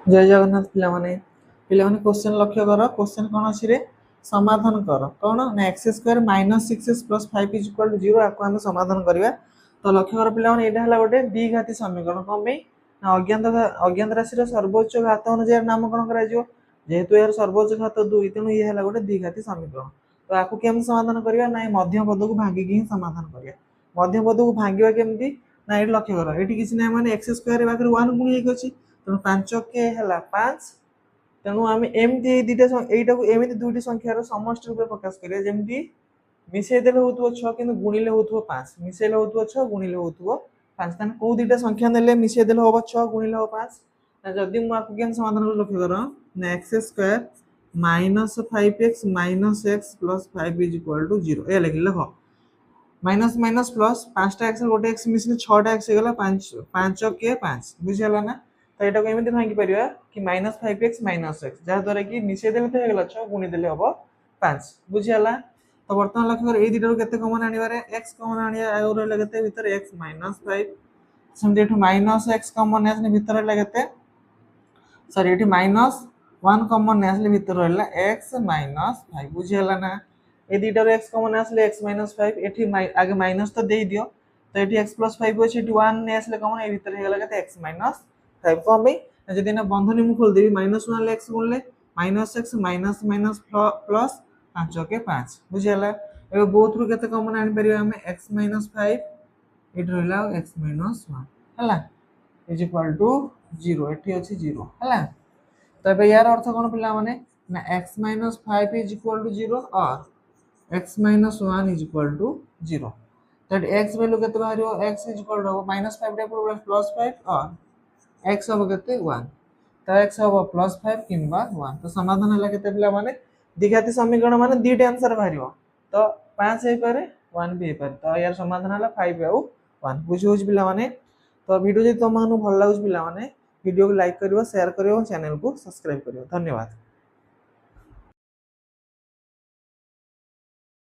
जय जगन्नाथ पिला माने क्वेश्चन लक्ष्य कर क्वेश्चन कौन अच्छी रे समाधान कर कौन ना x square minus 6x plus 5 is equal to 0 आपको आम समाधान करवा तो लक्ष्य कर पिला माने एटा हला गोटे द्विघाती समीकरण कौन पे ना अज्ञात राशि सर्वोच्च घात अनुसार नामकरण करा जिवो जेहेतु यार सर्वोच्च घात 2 तेणु ये हला गोटे द्विघाती समीकरण तो आपको केम समाधान करवा ना मध्य पद को भांगी ही समाधान करवा मध्य पद को भांगिबा केमती ना ये लक्ष्य कर ये किसी ना माने एक्स स्क्वायर पाखे 1 गुणी एक अच्छी तेणु 5 के है 5 तेणु आम एमती दुटा यटा को एमती दुईट संख्यार समष्टि रूप प्रकाश करें जमी मिसेदेले हो 6 कि गुणिले हो 5 मिसेले हो 6 गुणिले हो 5 तेना कौ दुटा संख्या ने मिसेदेले हम 6 गुणिले हम 5 जदि मुझे समाधान लक्ष्य कर ना x square minus 5x minus x plus 5 is equal to 0 ये लिख लिख माइनस माइनस प्लस 5टा एक्स गोटे एक्स मिसले 6टा एक्स हो 5 के 5 बुझीगला ना तो यहाँ एमती भांगी पार कि माइनस 5x माइनस एक्स जहाद्वारा कि मिसेदेले तो होगा 6 गुणिदेले हम 5 बुझीगला तो बर्तमान लक्ष्य कर दुटा के कमन आने एक्स कमन आने रहा भितर एक्स माइनस 5 सेमती माइनस एक्स कमन आसने भितर रहा सॉरी ये माइनस 1 कमन आसले भितर रहा एक्स माइनस 5 बुझीगला ना ये दुटार एक्स कमन आसले एक्स माइनस 5 ये आगे माइनस तो दे दियो तो ये एक्स प्लस 5 अच्छे 1 नहीं आसले कमन ये भितर होगा एक्स माइनस 5 कम जब ना बंधनी मुझे खोलदेवी माइनस 1 एक्स गुणले minus x minus minus plus 5 के 5 बुझीगला ए बोथ रु केते कमन आनी परियो हमें x माइनस 5 एट रहला x माइनस 1 हला इज इक्वल टू 0 एठी अछि 0 हला तो ए यार अर्थ कोन पिला माने ना x minus 5 is equal to 0 और x minus 1 is equal to 0 that x value केते बाहरियो x is equal to minus 5 डे प्लस 5 और x हम केते 1 तो x हम प्लस 5 किंबा 1 तो समाधान हला केते पिला माने द्विघाती समीकरण माने दुईटा आंसर बाहरियो तो 5 हे पारे 1 भी हे पारे तो यार समाधान हला 5 आउ 1 बुझी होज पिला माने तो वीडियो जे तुम मानु भल लागुज पिला माने वीडियो को लाइक करियो शेयर करियो चैनल को सब्सक्राइब करियो धन्यवाद।